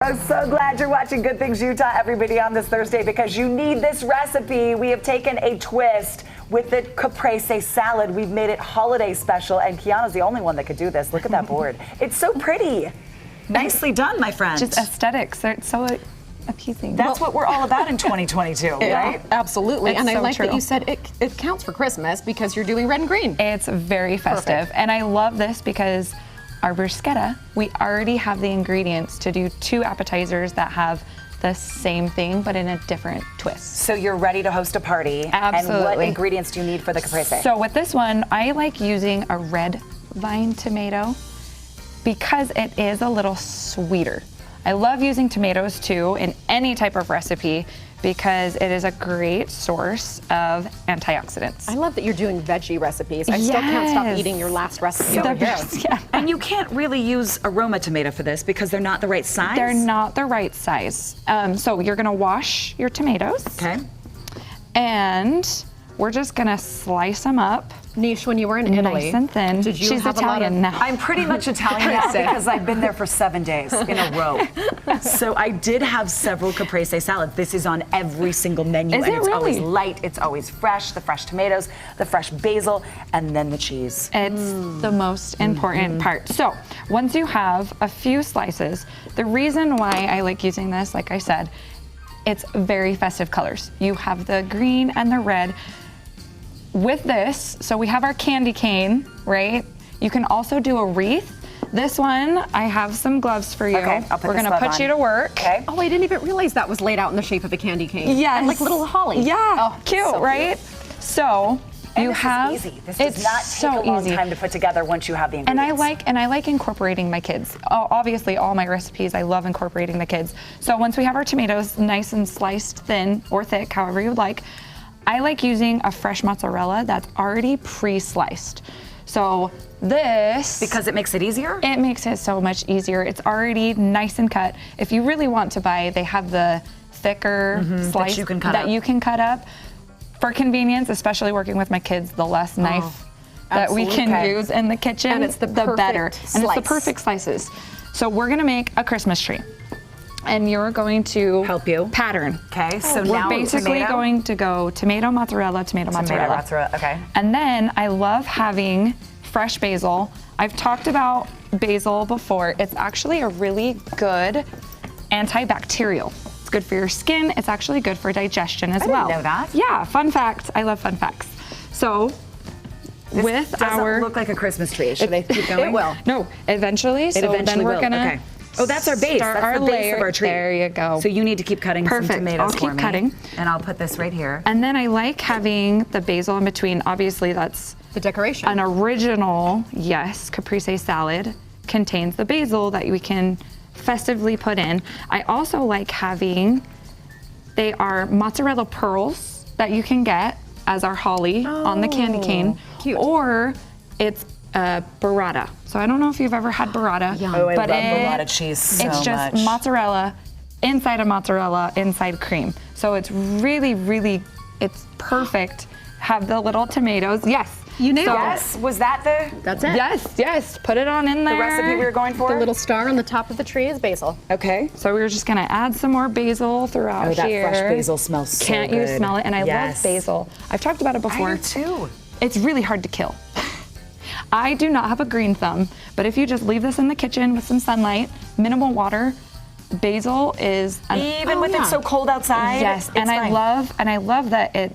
I'm so glad you're watching Good Things Utah, everybody, on this Thursday, because you need this recipe. We have taken a twist with the Caprese salad. We've made it holiday special, and Kiana's the only one that could do this. Look at that board. It's so pretty. Nicely done, my friend. Just aesthetics. It's so appeasing. That's what we're all about in 2022, right? Absolutely. It's and I so like true. that you said it counts for Christmas because you're doing red and green. It's very festive. Perfect. And I love this because our bruschetta, we already have the ingredients to do 2 appetizers that have the same thing but in a different twist. So you're ready to host a party. Absolutely. And what ingredients do you need for the Caprese? So with this one, I like using a red vine tomato because it is a little sweeter. I love using tomatoes too in any type of recipe because it is a great source of antioxidants. I love that you're doing veggie recipes. I still can't stop eating your last recipe over here. Yeah. And you can't really use aroma tomato for this because they're not the right size? They're not the right size. So you're gonna wash your tomatoes. Okay. And we're just gonna slice them up. Niche, when you were in Italy, Nice and thin. did you She's have Italian a lot of, now. I'm pretty much Italian now because I've been there for 7 days in a row. So I did have several Caprese salads. This is on every single menu. Is and it it's always really? light, it's always fresh, the fresh tomatoes, the fresh basil, and then the cheese. It's the most important part. So once you have a few slices, the reason why I like using this, like I said, it's very festive colors. You have the green and the red. With this, so we have our candy cane, right? You can also do a wreath. This one, I have some gloves for you. Okay, I'll put We're this gonna glove put you on. to work. Okay. Oh, I didn't even realize that was laid out in the shape of a candy cane. Yes. And like little holly. Yeah, Oh, cute, so right? So And you this have, is easy. This it's does not take so a long easy. time to put together once you have the And ingredients. I like incorporating my kids. Obviously, all my recipes, I love incorporating the kids. So once we have our tomatoes nice and sliced thin or thick, however you would like, I like using a fresh mozzarella that's already pre-sliced. So this, Because it makes it easier? it makes it so much easier. It's already nice and cut. If you really want to buy, they have the thicker slice you can cut that up. you can cut up. For convenience, especially working with my kids, the less knife that we can absolutely. use in the kitchen, And it's the better. perfect And it's the slice. perfect slices. So we're gonna make a Christmas tree. And you're going to Help you. pattern. Okay, so We're now basically tomato? going to go tomato, mozzarella, tomato, mozzarella. mozzarella, okay. And then I love having fresh basil. I've talked about basil before. It's actually a really good antibacterial. It's good for your skin. It's actually good for digestion as didn't well. know that. Yeah, fun fact. I love fun facts. So This with doesn't our look like a Christmas tree. Should I keep going? It will. no, eventually. So eventually then we're will, gonna okay. Oh, that's our base. start That's our the base layer. of our tree. There you go. So you need to keep cutting Perfect. some tomatoes I'll for keep me. cutting. And I'll put this right here. And then I like having the basil in between. Obviously, that's The decoration. an original, yes, Caprese salad contains the basil that we can festively put in. I also like having, they are mozzarella pearls that you can get as our holly on the candy cane. cute. Or it's burrata. So I don't know if you've ever had burrata. Yum. Oh, I but love burrata cheese so It's just much. mozzarella, inside cream. So it's really, really, it's perfect. Have the little tomatoes. Yes. You nailed it. Yes, was that the That's it. Yes, put it on in there. recipe we were going for? The little star on the top of the tree is basil. Okay. So we're just gonna add some more basil throughout Oh, that here. fresh basil smells so Can't you good. smell it? And I Yes. love basil. I've talked about it before. I do too. It's really hard to kill. I do not have a green thumb, but if you just leave this in the kitchen with some sunlight, minimal water, basil is an Even with it so cold outside. yes, it's and fine. I love that it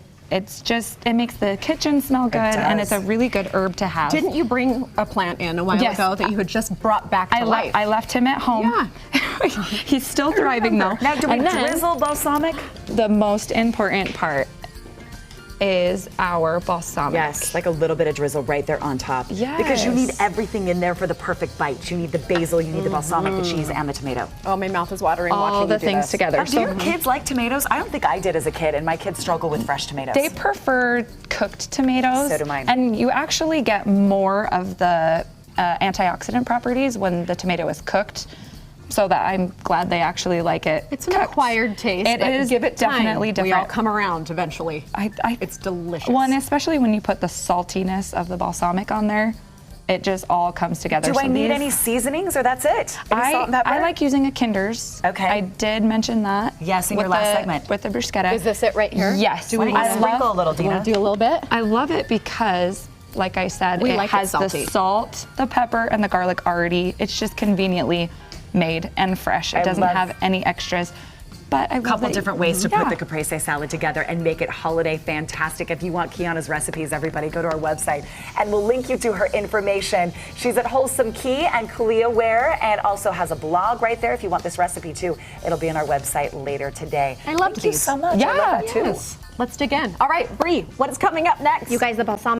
makes the kitchen smell good, and it's a does. really good herb to have. Didn't you bring a plant in a while Yes. ago that you had just brought back to life? I left him at home. Yeah. He's still thriving though. Now, do we And then drizzle balsamic? the most important part is our balsamic. Yes, like a little bit of drizzle right there on top. Because you need Yes. everything in there for the perfect bite. You need the basil, you need the balsamic, the cheese, and the tomato. Oh, my mouth is watering watching All you the do things this. together. Do your kids like tomatoes? I don't think I did as a kid, and my kids struggle with fresh tomatoes. They prefer cooked tomatoes. So do mine. And you actually get more of the antioxidant properties when the tomato is cooked. So that I'm glad they actually like it. It's an cooked. acquired taste. It but is give it time. definitely We all different. come around eventually. It's It's delicious. Well, and especially when you put the saltiness of the balsamic on there, it just all comes together. Do I need any seasonings or that's it? Any salt and pepper? I like using a Kinder's. Okay. I did mention that. Yes, in your last segment. With the bruschetta. Is this it right here? Yes. Do we want to sprinkle a little, Dina? Do a little bit? I love it because, like I said, We it like it has the salty. salt, the pepper, and the garlic already. It's just conveniently made and fresh. It doesn't have any extras. But I love couple that different ways to put the caprese salad together and make it holiday fantastic. If you want Kiana's recipes, everybody go to our website and we'll link you to her information. She's at Wholesome Key and Kalia Wear and also has a blog right there. If you want this recipe too, it'll be on our website later today. I love Thank you these. so much. I love that too. Let's dig in. All right, Bree, what is coming up next? You guys, the balsamic